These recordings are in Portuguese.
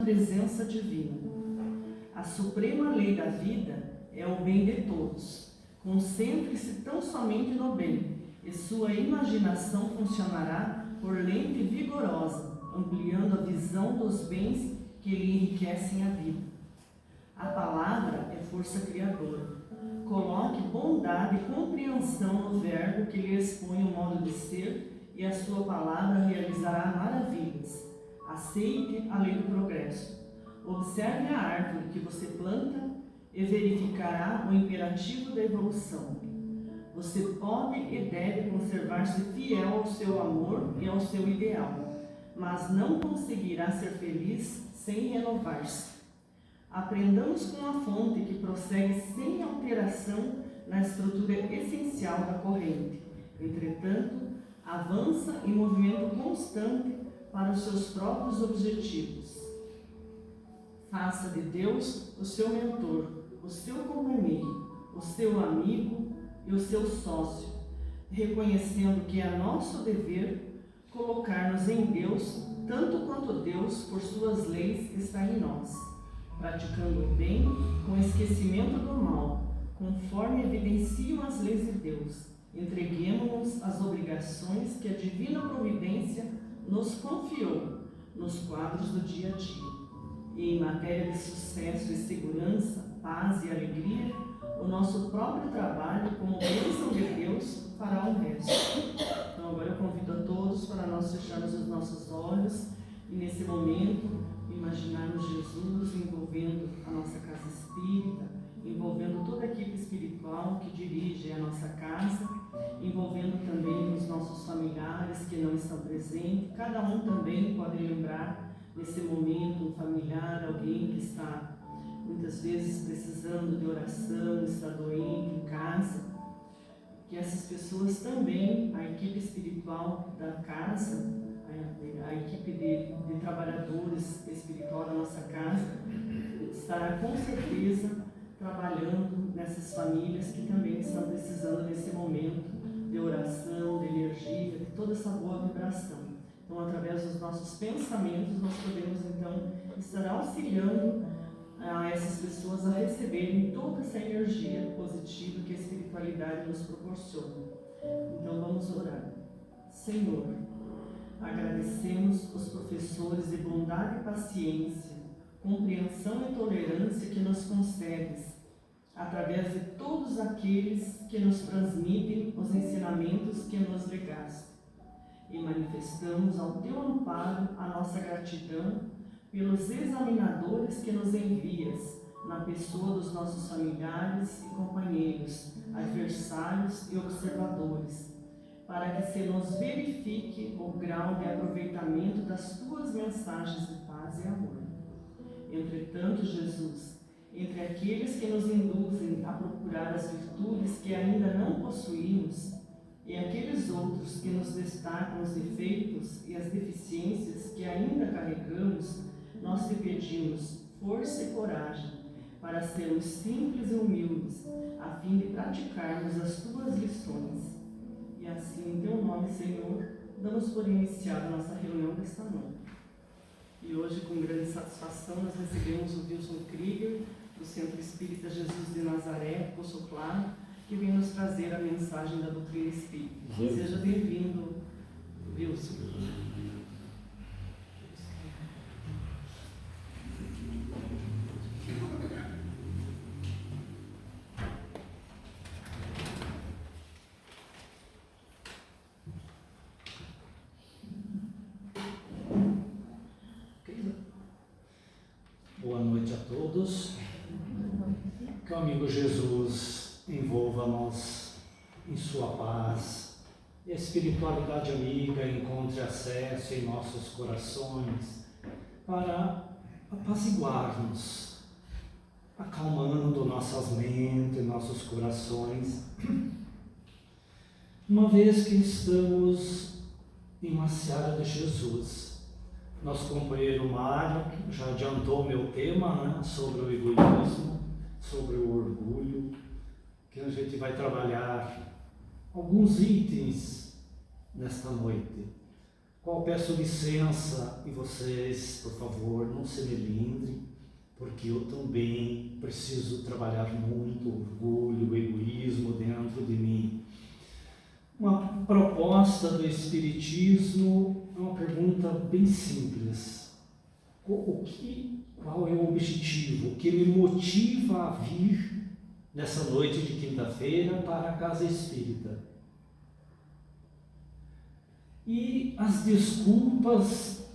presença divina. A suprema lei da vida é o bem de todos. Concentre-se tão somente no bem, e sua imaginação funcionará por lente vigorosa, ampliando a visão dos bens que lhe enriquecem a vida. A palavra é força criadora. Coloque bondade e compreensão no verbo que lhe expõe o modo de ser, e a sua palavra realizará maravilhas. Aceite a lei do progresso. Observe a árvore que você planta e verificará o imperativo da evolução. Você pode e deve conservar-se fiel ao seu amor e ao seu ideal, mas não conseguirá ser feliz sem renovar-se. Aprendamos com a fonte que prossegue sem alteração na estrutura essencial da corrente. Entretanto, avança em movimento constante para os seus próprios objetivos. Faça de Deus o seu mentor, o seu companheiro, o seu amigo e o seu sócio, reconhecendo que é nosso dever colocar-nos em Deus, tanto quanto Deus, por suas leis, está em nós, praticando o bem com esquecimento do mal, conforme evidenciam as leis de Deus. Entreguemo-nos às obrigações que a divina providência nos confiou nos quadros do dia a dia. E em matéria de sucesso e segurança, paz e alegria, o nosso próprio trabalho, como bênção de Deus, fará o resto. Então agora eu convido a todos para nós fecharmos os nossos olhos e nesse momento imaginarmos Jesus envolvendo a nossa casa espírita, envolvendo toda a equipe espiritual que dirige a nossa casa, envolvendo também os nossos familiares que não estão presentes. Cada um também pode lembrar nesse momento um familiar, alguém que está muitas vezes precisando de oração, está doente em casa, que essas pessoas também, a equipe espiritual da casa, a equipe de trabalhadores espiritual da nossa casa, estará com certeza trabalhando nessas famílias que também estão precisando nesse momento de oração, de energia, de toda essa boa vibração. Então, através dos nossos pensamentos, nós podemos então estar auxiliando a essas pessoas a receberem toda essa energia positiva que a espiritualidade nos proporciona. Então vamos orar. Senhor, agradecemos os professores de bondade e paciência, compreensão e tolerância que nos concedes, através de todos aqueles que nos transmitem os ensinamentos que nos legaste. E manifestamos ao teu amparo a nossa gratidão pelos examinadores que nos envias, na pessoa dos nossos familiares e companheiros, adversários e observadores, para que se nos verifique o grau de aproveitamento das tuas mensagens de paz e amor. Entretanto, Jesus, entre aqueles que nos induzem a procurar as virtudes que ainda não possuímos, e aqueles outros que nos destacam os defeitos e as deficiências que ainda carregamos, nós te pedimos força e coragem para sermos simples e humildes, a fim de praticarmos as tuas lições. E assim, em teu nome, Senhor, damos por iniciada a nossa reunião desta noite. E hoje, com grande satisfação, nós recebemos o Wilson Krieger, do Centro Espírita Jesus de Nazaré, Poço Claro, que vem nos trazer a mensagem da doutrina espírita. Seja bem-vindo, Wilson. Boa noite a todos. Que o amigo Jesus envolva-nos em sua paz e a espiritualidade amiga encontre acesso em nossos corações para apaziguar-nos, acalmando nossas mentes, nossos corações, uma vez que estamos em uma seara de Jesus. Nosso companheiro Mário já adiantou o meu tema, né, sobre o egoísmo, sobre o orgulho, que a gente vai trabalhar alguns itens nesta noite. Qual peço licença e vocês, por favor, não se me porque eu também preciso trabalhar muito o orgulho, o egoísmo dentro de mim. Uma proposta do Espiritismo é uma pergunta bem simples. Qual é o objetivo? O que me motiva a vir nessa noite de quinta-feira para a Casa Espírita? E as desculpas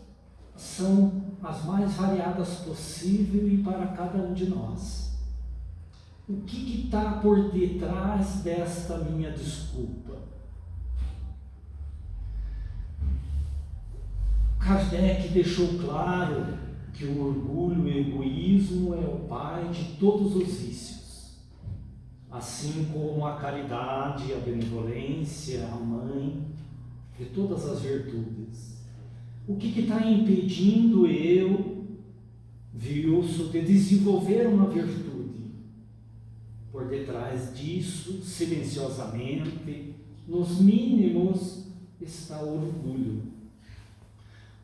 são as mais variadas possível e para cada um de nós. O que está por detrás desta minha desculpa? Kardec deixou claro que o orgulho e o egoísmo é o pai de todos os vícios, assim como a caridade, a benevolência, a mãe de todas as virtudes. O que está impedindo eu, Wilson, de desenvolver uma virtude? Por detrás disso, silenciosamente, nos mínimos, está o orgulho.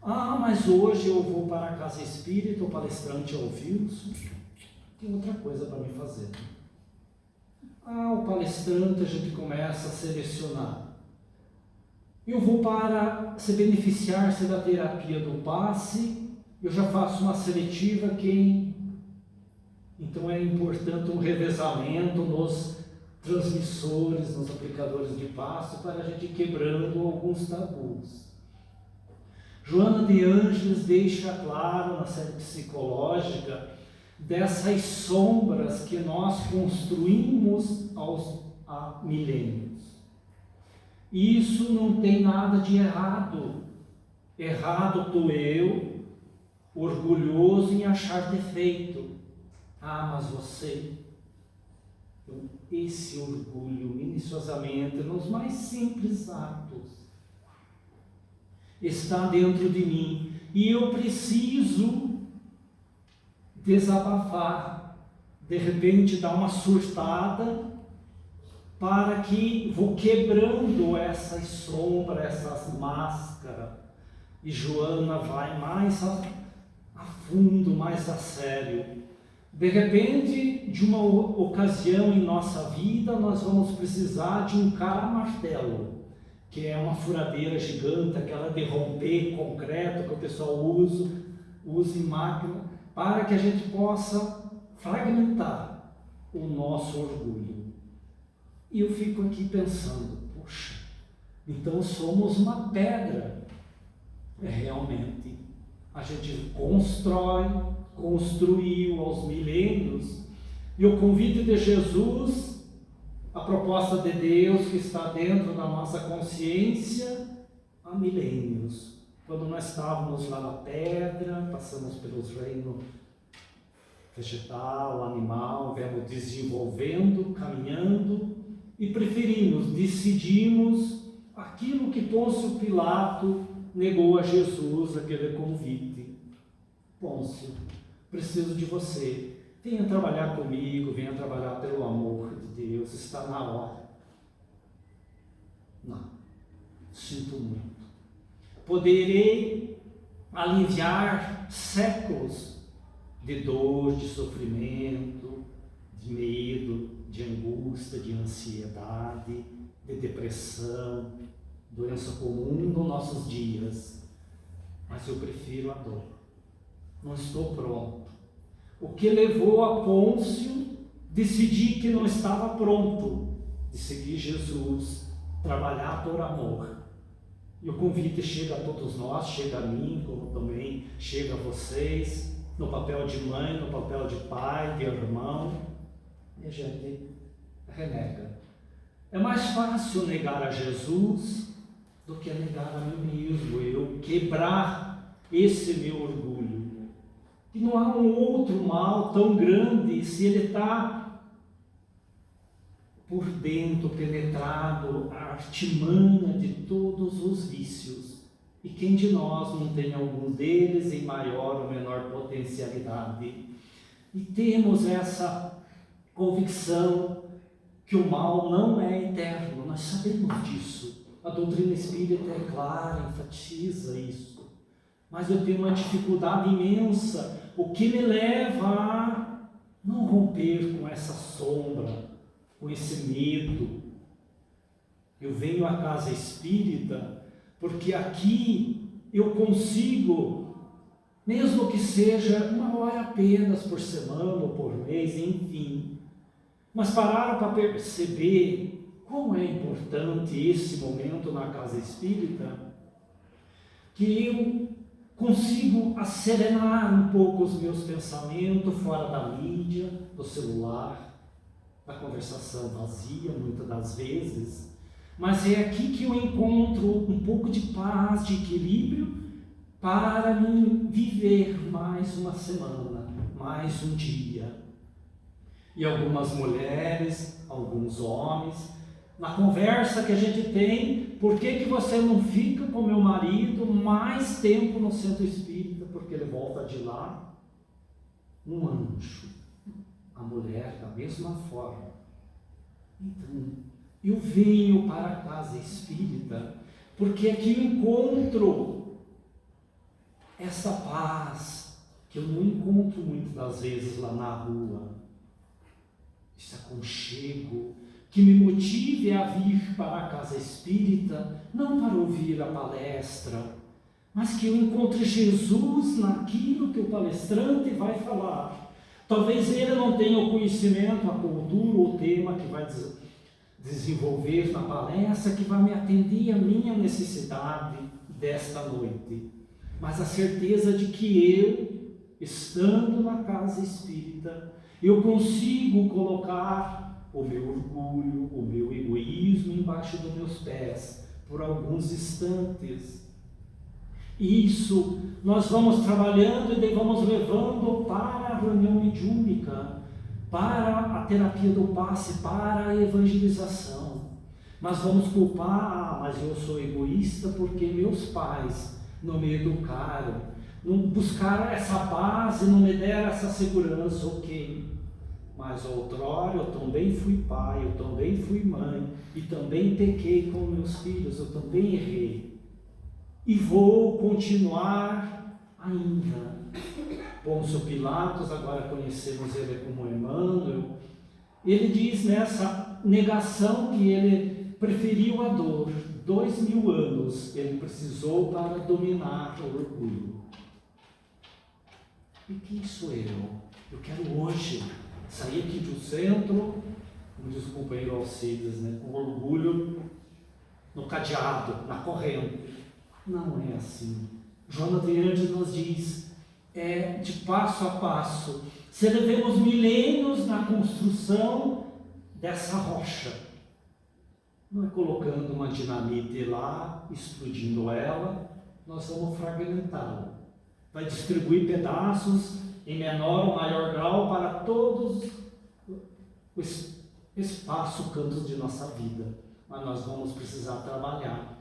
Mas hoje eu vou para a Casa Espírita, o palestrante é o Wilson, tem outra coisa para me fazer. O palestrante a gente começa a selecionar. Eu vou para se beneficiar-se da terapia do passe, eu já faço uma seletiva Então é importante um revezamento nos transmissores, nos aplicadores de passe, para a gente ir quebrando alguns tabus. Joana de Ângeles deixa claro na série psicológica dessas sombras que nós construímos há milênios. Isso não tem nada de errado. Errado estou eu, orgulhoso em achar defeito. Mas você... Então, esse orgulho, minuciosamente, nos mais simples atos, está dentro de mim. E eu preciso desabafar. De repente, dar uma surtada, para que vou quebrando essas sombras, essas máscaras. E Joana vai mais a fundo, mais a sério. De repente, de uma ocasião em nossa vida, nós vamos precisar de um cara-martelo, que é uma furadeira gigante, aquela de romper concreto que o pessoal usa em máquina, para que a gente possa fragmentar o nosso orgulho. E eu fico aqui pensando, poxa, então somos uma pedra. Realmente, a gente construiu aos milênios, e o convite de Jesus, a proposta de Deus que está dentro da nossa consciência, há milênios. Quando nós estávamos lá na pedra, passamos pelos reinos vegetal, animal, viemos desenvolvendo, caminhando, e decidimos aquilo que Pôncio Pilato negou a Jesus, aquele convite. Pôncio, preciso de você, venha trabalhar comigo, venha trabalhar pelo amor de Deus, está na hora. Não, sinto muito. Poderei aliviar séculos de dor, de sofrimento, de medo, de angústia, de ansiedade, de depressão, doença comum nos nossos dias, mas eu prefiro a dor. Não estou pronto. O que levou a Pôncio decidir que não estava pronto de seguir Jesus, trabalhar por amor. E o convite chega a todos nós, chega a mim, como também chega a vocês, no papel de mãe, no papel de pai, de irmão, e a gente renega. É mais fácil negar a Jesus do que negar a mim mesmo, eu quebrar esse meu orgulho. E não há um outro mal tão grande se ele está por dentro, penetrado, a artimanha de todos os vícios. E quem de nós não tem algum deles em maior ou menor potencialidade? E temos essa convicção que o mal não é eterno, nós sabemos disso. A doutrina espírita é clara, enfatiza isso. mas eu tenho uma dificuldade imensa, o que me leva a não romper com essa sombra, com esse medo. Eu venho à casa espírita porque aqui eu consigo, mesmo que seja 1 hora apenas por semana ou por mês, enfim, mas parar para perceber como é importante esse momento na casa espírita, que eu consigo acerenar um pouco os meus pensamentos fora da mídia, do celular, da conversação vazia, muitas das vezes, mas é aqui que eu encontro um pouco de paz, de equilíbrio, para mim viver mais uma semana, mais um dia. E algumas mulheres, alguns homens, na conversa que a gente tem, por que você não fica com meu marido mais tempo no centro espírita? Porque ele volta de lá um anjo. A mulher da mesma forma. Então, eu venho para a casa espírita porque aqui eu encontro essa paz que eu não encontro muitas das vezes lá na rua. Esse aconchego que me motive a vir para a casa espírita, não para ouvir a palestra, mas que eu encontre Jesus naquilo que o palestrante vai falar. Talvez ele não tenha o conhecimento, a cultura, o tema que vai desenvolver na palestra, que vai me atender a minha necessidade desta noite, mas a certeza de que eu, estando na casa espírita, eu consigo colocar o meu orgulho, o meu egoísmo embaixo dos meus pés por alguns instantes. Isso nós vamos trabalhando e daí vamos levando para a reunião mediúnica, para a terapia do passe, para a evangelização. Mas vamos culpar, mas eu sou egoísta porque meus pais não me educaram, não buscaram essa base, não me deram essa segurança, ok. Mas outrora eu também fui pai, eu também fui mãe, e também pequei com meus filhos, eu também errei. E vou continuar ainda. Pôncio Pilatos, agora conhecemos ele como Emmanuel, ele diz nessa negação que ele preferiu a dor. 2000 anos ele precisou para dominar o orgulho. E quem sou eu? Eu quero hoje sair aqui do centro, como diz o companheiro Alcides, né, com orgulho no cadeado, na corrente. Não é assim. Joana de Anjos nos diz, é de passo a passo. Se levemos milênios na construção dessa rocha, não é colocando uma dinamite lá, explodindo ela, nós vamos fragmentá-la. Vai distribuir pedaços em menor ou maior grau para todos os espaços, cantos de nossa vida. Mas nós vamos precisar trabalhar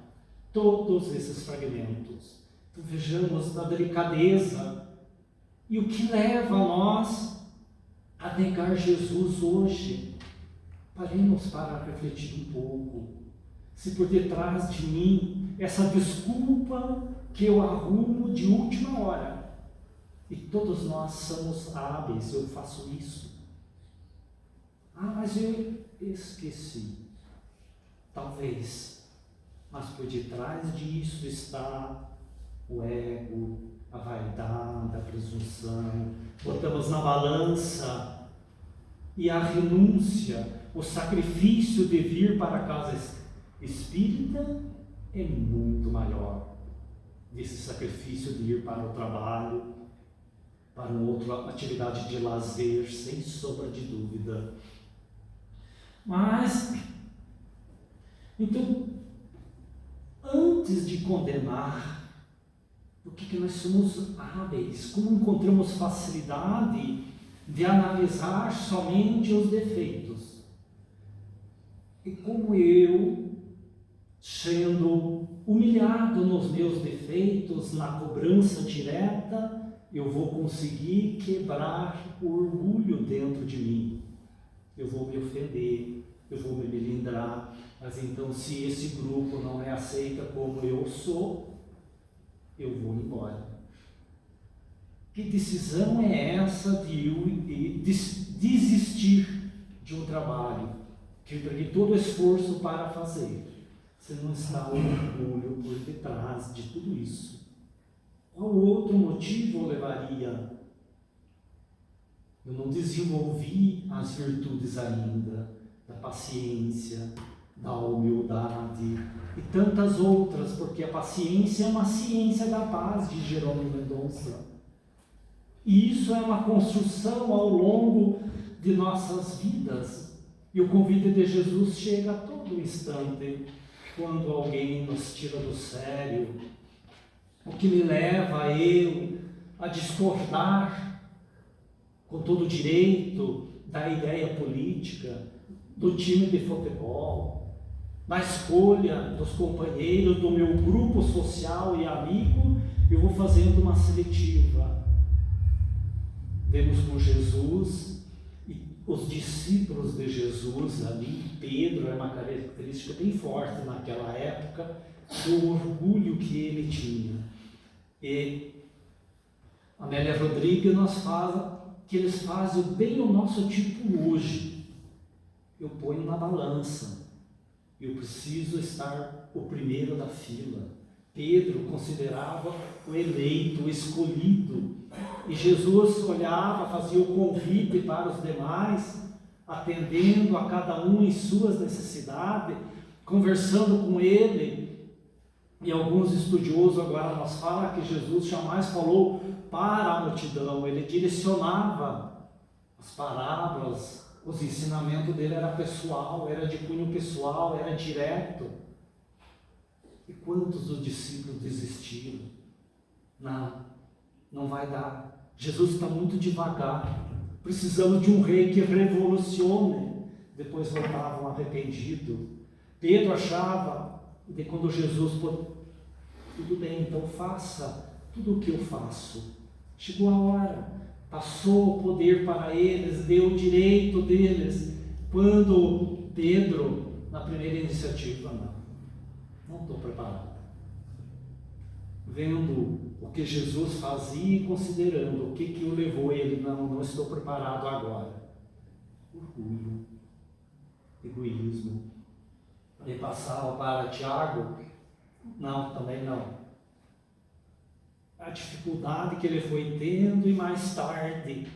todos esses fragmentos. Então vejamos a delicadeza e o que leva a nós a negar Jesus hoje. Paremos para refletir um pouco. Se por detrás de mim, essa desculpa que eu arrumo de última hora, e todos nós somos hábeis, eu faço isso. Ah, mas eu esqueci. Talvez. Mas por detrás disso está o ego, a vaidade, a presunção. Botamos na balança e a renúncia, o sacrifício de vir para a casa espírita é muito maior desse sacrifício de ir para o trabalho, para outra atividade de lazer, sem sombra de dúvida. Mas, então, antes de condenar, o que nós somos hábeis, como encontramos facilidade de analisar somente os defeitos. E como eu, sendo humilhado nos meus defeitos, na cobrança direta, eu vou conseguir quebrar o orgulho dentro de mim. Eu vou me ofender, eu vou me melindrar, mas então se esse grupo não é aceita como eu sou, eu vou embora. Que decisão é essa de eu desistir de um trabalho que eu entreguei todo o esforço para fazer? Se não está o orgulho por detrás de tudo isso. Qual outro motivo eu levaria? Eu não desenvolvi as virtudes ainda, da paciência, da humildade e tantas outras, porque a paciência é uma ciência da paz, de Jerônimo Mendonça. E isso é uma construção ao longo de nossas vidas. E o convite de Jesus chega a todo instante, quando alguém nos tira do sério, o que me leva eu a discordar com todo o direito da ideia política, do time de futebol, da escolha dos companheiros, do meu grupo social e amigo, eu vou fazendo uma seletiva. Vemos com Jesus e os discípulos de Jesus ali, Pedro é uma característica bem forte naquela época, do orgulho que ele tinha. E Amélia Rodrigues nos fala que eles fazem bem o nosso tipo hoje. Eu ponho na balança, eu preciso estar o primeiro da fila. Pedro considerava o eleito, o escolhido, e Jesus olhava, fazia o convite para os demais, atendendo a cada um em suas necessidades, conversando com ele. E alguns estudiosos agora nos falam que Jesus jamais falou para a multidão, ele direcionava as parábolas, os ensinamentos dele era pessoal, era de cunho pessoal, era direto. E quantos dos discípulos desistiram? Não vai dar. Jesus está muito devagar. Precisamos de um rei que revolucione. Depois voltavam arrependidos. Pedro achava, de quando Jesus, tudo bem, então faça tudo o que eu faço. Chegou a hora, passou o poder para eles, deu o direito deles. Quando Pedro, na primeira iniciativa, não estou preparado. Vendo o que Jesus fazia e considerando o que o levou ele, não estou preparado agora. Orgulho, egoísmo. Ele passava para Tiago, não, também não. A dificuldade que ele foi tendo e mais tarde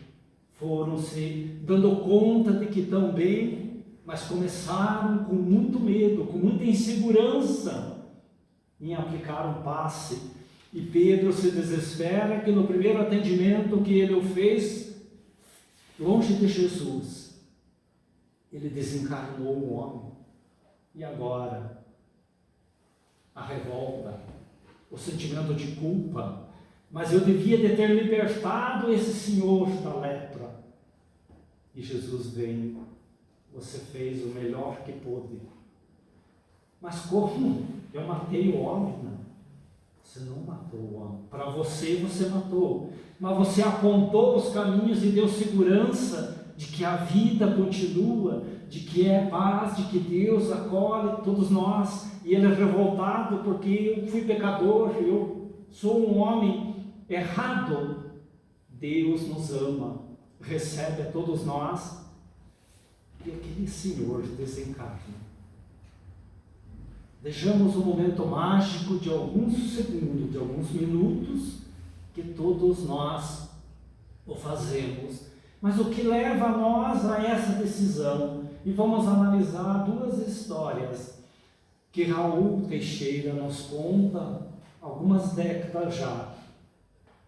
foram se dando conta de que estão bem, mas começaram com muito medo, com muita insegurança em aplicar um passe. E Pedro se desespera que no primeiro atendimento que ele o fez, longe de Jesus, ele desencarnou o homem. E agora, a revolta, o sentimento de culpa, mas eu devia de ter libertado esse senhor da lepra. E Jesus vem, você fez o melhor que pôde. Mas como? Eu matei o homem? Não, você não matou o homem. Para você, você matou. Mas você apontou os caminhos e deu segurança de que a vida continua, de que é paz, de que Deus acolhe todos nós. E ele é revoltado porque eu fui pecador, eu sou um homem errado. Deus nos ama, recebe a todos nós, e aquele Senhor desencarna. Vejamos o momento mágico de alguns segundos, de alguns minutos, que todos nós o fazemos. Mas o que leva nós a essa decisão? E vamos analisar duas histórias que Raul Teixeira nos conta algumas décadas já.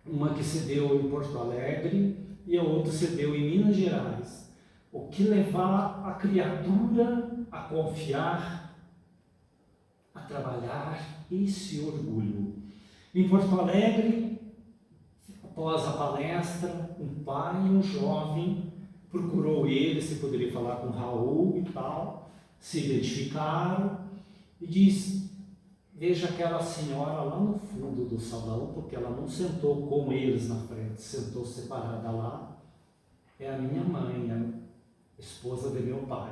Uma que se deu em Porto Alegre e a outra se deu em Minas Gerais. O que levar a criatura a confiar, a trabalhar esse orgulho. Em Porto Alegre, após a palestra, um pai e um jovem procurou ele, se poderia falar com Raul e tal, se identificaram e disse: veja aquela senhora lá no fundo do salão, porque ela não sentou com eles na frente, sentou separada lá. É a minha mãe, a esposa de meu pai.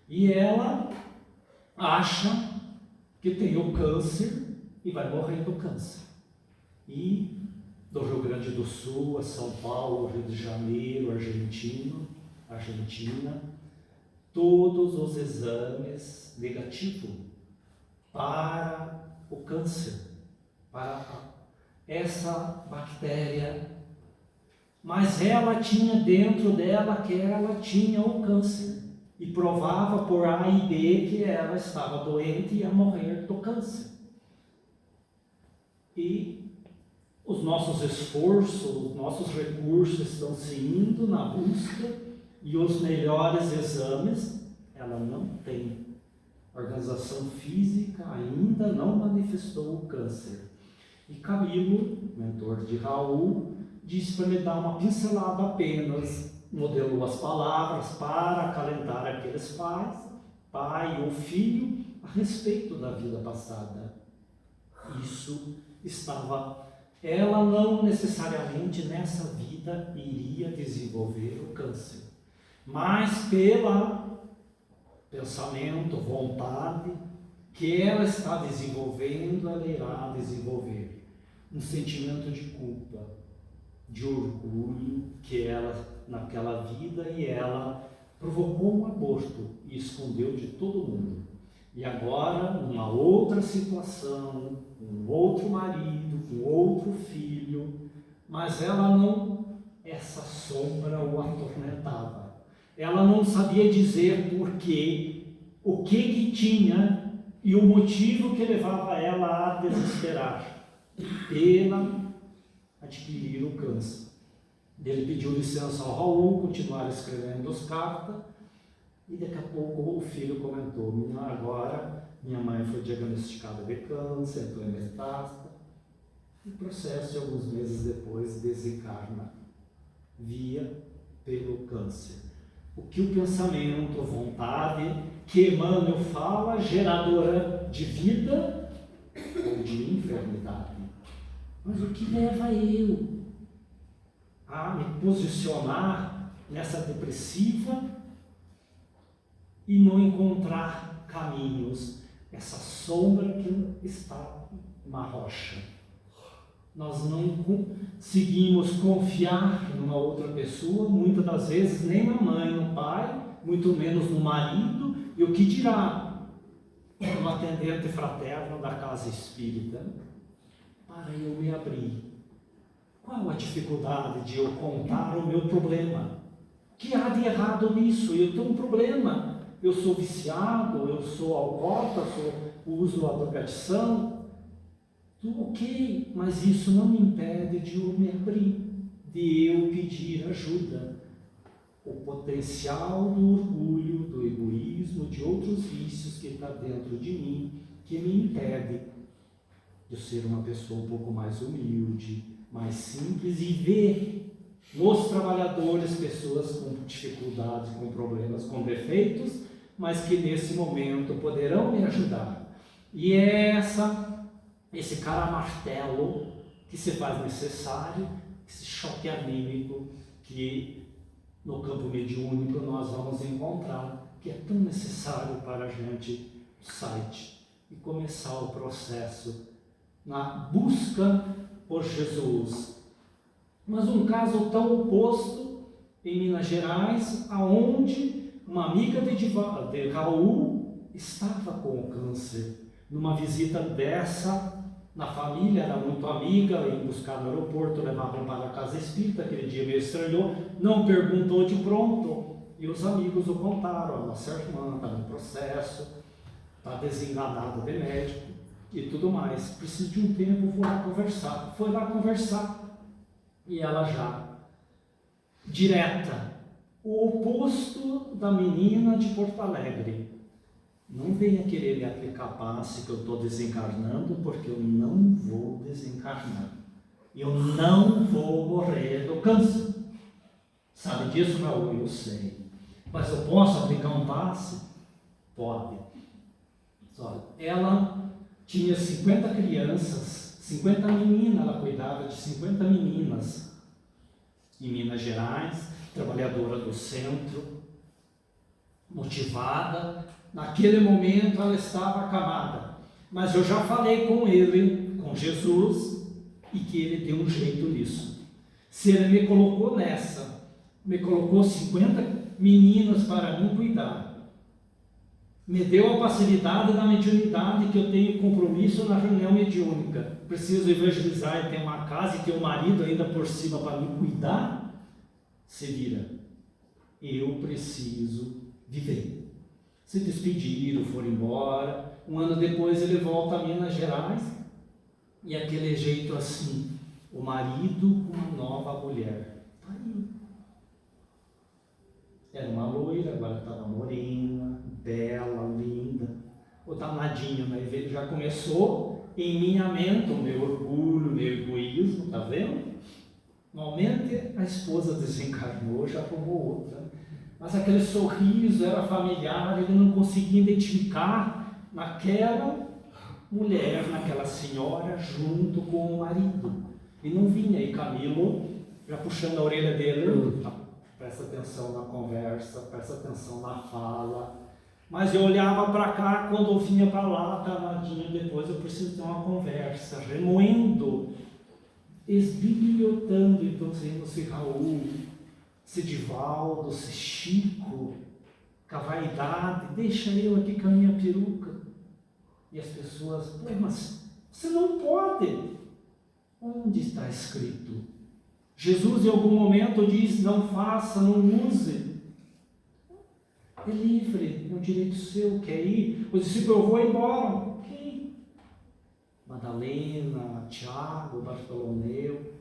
E ela acha que tem o câncer e vai morrer do câncer. E do Rio Grande do Sul, a São Paulo, Rio de Janeiro, Argentina, todos os exames negativos para o câncer, para essa bactéria. Mas ela tinha dentro dela que ela tinha o câncer e provava por A e B que ela estava doente e ia morrer do câncer. E os nossos esforços, os nossos recursos estão se indo na busca e os melhores exames ela não tem. A organização física ainda não manifestou o câncer. E Camilo, mentor de Raul, disse para ele dar uma pincelada apenas, modelou as palavras para acalentar aqueles pais, pai ou filho, a respeito da vida passada. Isso estava, ela não necessariamente nessa vida iria desenvolver o câncer, mas pela pensamento, vontade que ela está desenvolvendo, ela irá desenvolver um sentimento de culpa, de orgulho que ela naquela vida e ela provocou um aborto e escondeu de todo mundo. E agora, numa outra situação, um outro marido, um outro filho, mas ela não, essa sombra o atormentava. Ela não sabia dizer porquê, o que tinha e o motivo que levava ela a desesperar pela adquirir o câncer. Ele pediu licença ao Raul, continuar escrevendo as cartas, e daqui a pouco o filho comentou: agora minha mãe foi diagnosticada de câncer, entrou em metástase, e o processo, alguns meses depois, desencarna via pelo câncer. O que o pensamento, a vontade, que Emmanuel fala, geradora de vida ou de enfermidade. Mas o que leva eu a me posicionar nessa depressiva e não encontrar caminhos? Essa sombra que está uma rocha. Nós não conseguimos confiar numa outra pessoa, muitas das vezes nem na mãe, no pai, muito menos no marido, e o que dirá no atendente fraterno da casa espírita, para eu me abrir. Qual a dificuldade de eu contar o meu problema? O que há de errado nisso? Eu tenho um problema, eu sou viciado, eu sou alcoólatra, uso a drogadição. Ok, mas isso não me impede de eu me abrir, de eu pedir ajuda. O potencial do orgulho, do egoísmo, de outros vícios que está dentro de mim, que me impede de ser uma pessoa um pouco mais humilde, mais simples, e ver nos trabalhadores pessoas com dificuldades, com problemas, com defeitos, mas que nesse momento poderão me ajudar. E é esse cara martelo que se faz necessário, esse choque anímico que no campo mediúnico nós vamos encontrar, que é tão necessário para a gente site e começar o processo na busca por Jesus. Mas um caso tão oposto em Minas Gerais, aonde uma amiga de Raul estava com o câncer. Numa visita dessa, na família, era muito amiga, ia buscar no aeroporto, levavam para a casa espírita, aquele dia meio estranhou, não perguntou de pronto, e os amigos o contaram: a nossa irmã está no processo, está desenganada de médico e tudo mais, preciso de um tempo, vou lá conversar. Foi lá conversar, e ela já, direta, o oposto da menina de Porto Alegre. Não venha querer me aplicar passe que eu estou desencarnando, porque eu não vou desencarnar. Eu não vou morrer do câncer. Sabe disso, Raul? Eu sei. Mas eu posso aplicar um passe? Pode. Olha, ela tinha 50 crianças, 50 meninas, ela cuidava de 50 meninas em Minas Gerais, trabalhadora do centro, motivada. Naquele momento ela estava acamada, mas eu já falei com ele, com Jesus, e que ele deu um jeito nisso. Se ele me colocou nessa, me colocou 50 meninas para mim cuidar, me deu a facilidade da mediunidade, que eu tenho compromisso na reunião mediúnica, preciso evangelizar e ter uma casa e ter um marido ainda por cima para me cuidar, se vira, eu preciso viver. Se despediram, foram embora. Um ano depois ele volta a Minas Gerais, e aquele jeito assim, o marido com uma nova mulher. Aí. Era uma loira, agora estava morena, bela, linda. O danadinho, né? Ele já começou em minha mente, o meu orgulho, o meu egoísmo, tá vendo? Normalmente a esposa desencarnou, já arrumou outra. Mas aquele sorriso era familiar, ele não conseguia identificar naquela mulher, naquela senhora, junto com o marido. E não vinha, e Camilo, já puxando a orelha dele, presta atenção na conversa, presta atenção na fala. Mas eu olhava para cá, quando eu vinha para lá, danadinho, depois eu preciso ter uma conversa, remoendo, esbilhotando, então dizendo se Raul, se Divaldo, se Chico, com a vaidade, deixa eu aqui com a minha peruca. E as pessoas, mas você não pode. Onde está escrito? Jesus em algum momento diz, não faça, não use. É livre, é um direito seu, quer ir? Os discípulos, eu vou embora. Ok. Madalena, Tiago, Bartolomeu.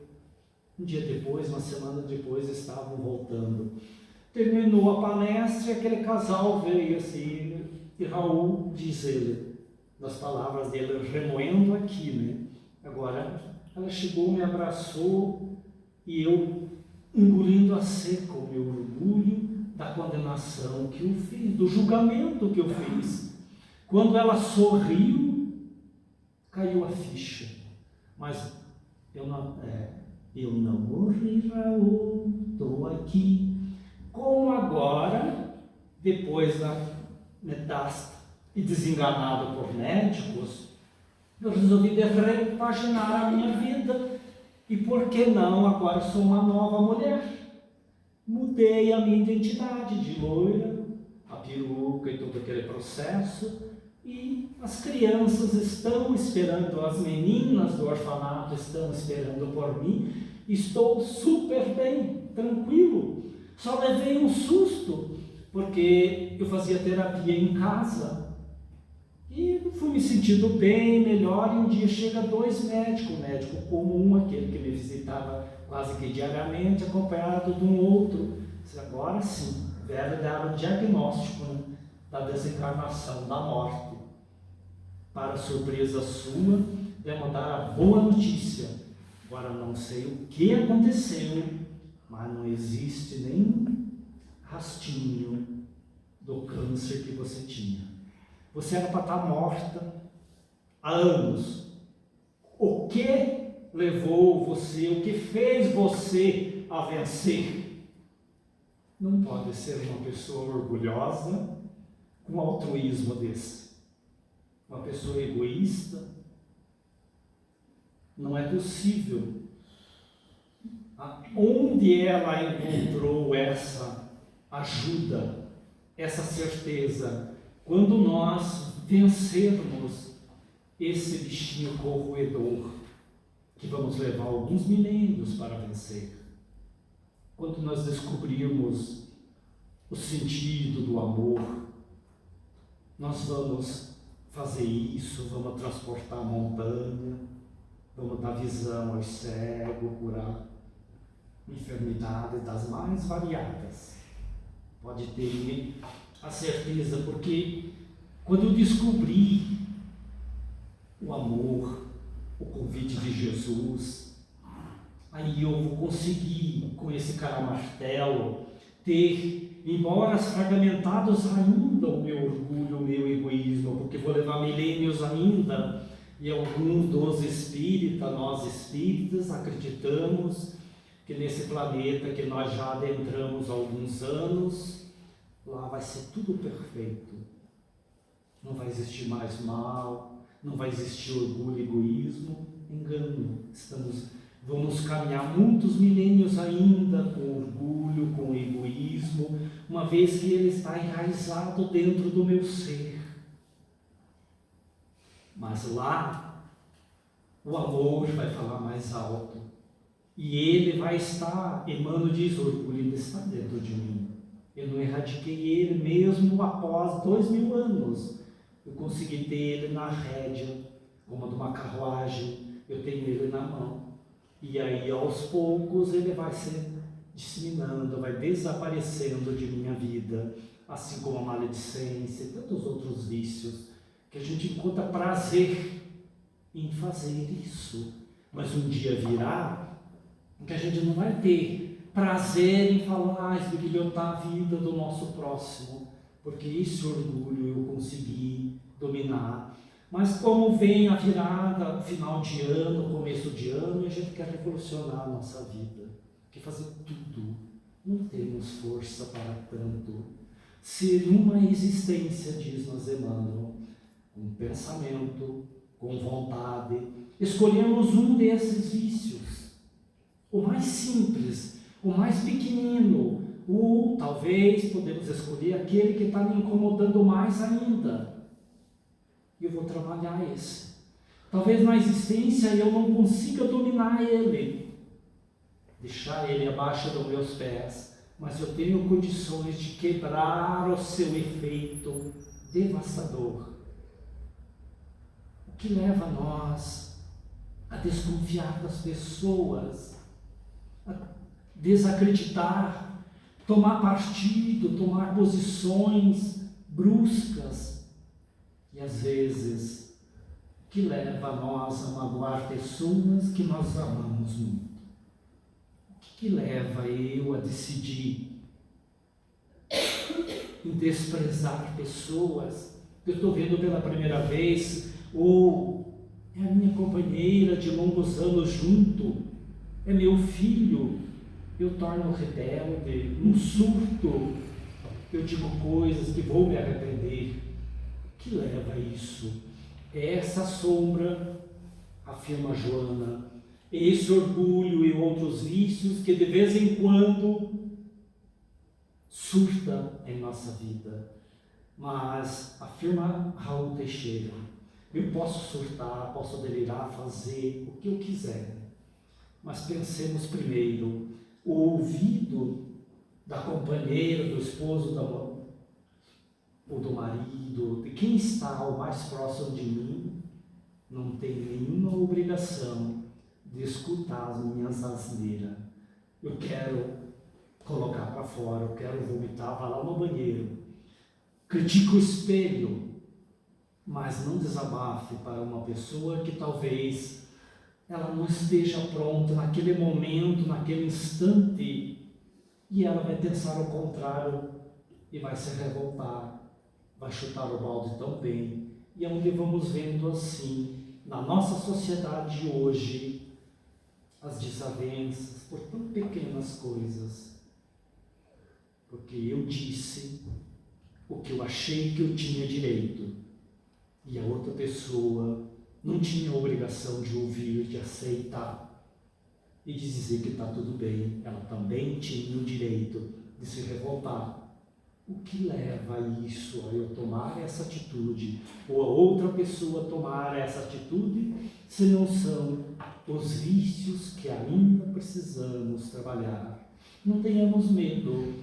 Um dia depois, uma semana depois, estavam voltando. Terminou a palestra e aquele casal veio assim, e Raul, diz ele, nas palavras dele, remoendo aqui, né? Agora, ela chegou, me abraçou, e eu, engolindo a seco o meu orgulho da condenação que eu fiz, do julgamento que eu fiz. Quando ela sorriu, caiu a ficha. Mas eu não morri, Raul, estou aqui. Como agora, depois da metástase e desenganado por médicos, eu resolvi repaginar a minha vida. E por que não, agora sou uma nova mulher. Mudei a minha identidade de loira, a peruca e todo aquele processo. E as crianças estão esperando, as meninas do orfanato estão esperando por mim. Estou super bem, tranquilo. Só levei um susto, porque eu fazia terapia em casa. E fui me sentindo bem, melhor, e um dia chega 2 médicos, o médico comum, aquele que me visitava quase que diariamente, acompanhado de um outro. Agora sim, deve dar o diagnóstico, né, da desencarnação, da morte. Para surpresa sua, devo dar a boa notícia. Agora não sei o que aconteceu, mas não existe nem rastinho do câncer que você tinha. Você era para estar morta há anos. O que levou você, o que fez você a vencer? Não pode ser uma pessoa orgulhosa com altruísmo desse. Uma pessoa egoísta. Não é possível. Onde ela encontrou essa ajuda, essa certeza? Quando nós vencermos esse bichinho corroedor, que vamos levar alguns milênios para vencer. Quando nós descobrirmos o sentido do amor, nós vamos fazer isso, vamos transportar a montanha, vamos dar visão aos cegos, curar enfermidades das mais variadas. Pode ter a certeza, porque quando eu descobri o amor, o convite de Jesus, aí eu vou conseguir, com esse cara-martelo, ter, embora fragmentados ainda, o meu orgulho, o meu egoísmo, porque vou levar milênios ainda, e alguns dos espíritas, nós espíritas, acreditamos que nesse planeta que nós já adentramos há alguns anos, lá vai ser tudo perfeito. Não vai existir mais mal, não vai existir orgulho e egoísmo, engano. Vamos caminhar muitos milênios ainda com orgulho, com egoísmo, uma vez que ele está enraizado dentro do meu ser. Mas lá, o amor vai falar mais alto. E ele vai estar, Emmanuel diz, o orgulho ainda está dentro de mim. Eu não erradiquei ele mesmo após 2000 anos. Eu consegui ter ele na rédea, como de uma carruagem, eu tenho ele na mão. E aí, aos poucos, ele vai se disseminando, vai desaparecendo de minha vida, assim como a maledicência e tantos outros vícios, que a gente encontra prazer em fazer isso. Mas um dia virá que a gente não vai ter prazer em falar, esbilhotar a vida do nosso próximo, porque esse orgulho eu consegui dominar. Mas como vem a virada, final de ano, começo de ano, e a gente quer revolucionar a nossa vida, quer fazer tudo, não temos força para tanto. Se numa existência, diz nos Emmanuel, com pensamento, com vontade, escolhemos um desses vícios, o mais simples, o mais pequenino, ou talvez podemos escolher aquele que está me incomodando mais ainda. E eu vou trabalhar esse. Talvez na existência eu não consiga dominar ele, deixar ele abaixo dos meus pés, mas eu tenho condições de quebrar o seu efeito devastador. O que leva nós a desconfiar das pessoas, a desacreditar, tomar partido, tomar posições bruscas, e às vezes que leva a nós a magoar pessoas que nós amamos muito. O que leva eu a decidir em desprezar pessoas que eu estou vendo pela primeira vez, ou é a minha companheira de longos anos junto, é meu filho, eu torno rebelde, num surto, eu digo coisas que vou me arrepender. O que leva a isso? É essa sombra, afirma Joana, esse orgulho e outros vícios que de vez em quando surta em nossa vida. Mas, afirma Raul Teixeira, eu posso surtar, posso delirar, fazer o que eu quiser, mas pensemos primeiro, o ouvido da companheira, do esposo, ou do marido, de quem está o mais próximo de mim, não tem nenhuma obrigação de escutar as minhas asneiras. Eu quero colocar para fora, eu quero vomitar, vá lá no banheiro. Critique o espelho, mas não desabafe para uma pessoa que talvez ela não esteja pronta naquele momento, naquele instante, e ela vai pensar o contrário e vai se revoltar, vai chutar o balde também. E é onde vamos vendo assim, na nossa sociedade hoje, as desavenças por tão pequenas coisas. Porque eu disse o que eu achei que eu tinha direito, e a outra pessoa não tinha a obrigação de ouvir, de aceitar e de dizer que está tudo bem. Ela também tinha o direito de se revoltar. O que leva a isso, a eu tomar essa atitude, ou a outra pessoa tomar essa atitude, se não são os vícios que ainda precisamos trabalhar? Não tenhamos medo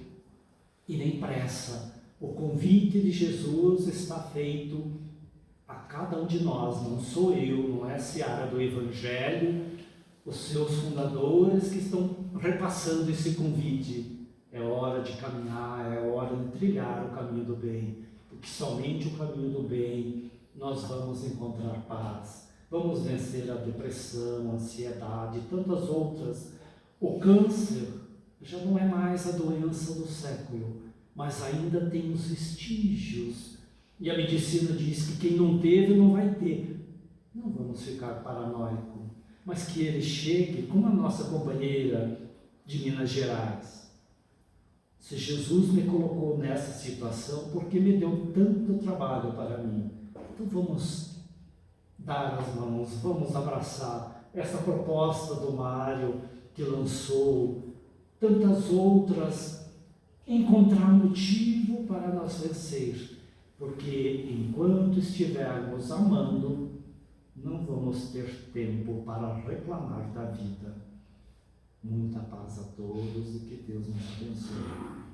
e nem pressa. O convite de Jesus está feito a cada um de nós, não sou eu, não é a seara do Evangelho, os seus fundadores que estão repassando esse convite. É hora de caminhar, é hora de trilhar o caminho do bem, porque somente o caminho do bem nós vamos encontrar paz, vamos vencer a depressão, a ansiedade e tantas outras. O câncer já não é mais a doença do século, mas ainda tem os vestígios, e a medicina diz que quem não teve não vai ter. Não vamos ficar paranoicos, mas que ele chegue como a nossa companheira de Minas Gerais. Se Jesus me colocou nessa situação, porque me deu tanto trabalho para mim? Então vamos dar as mãos, vamos abraçar, essa proposta do Mário, que lançou tantas outras, encontrar motivo para nós vencer, porque enquanto estivermos amando, não vamos ter tempo para reclamar da vida. Muita paz a todos e que Deus nos abençoe.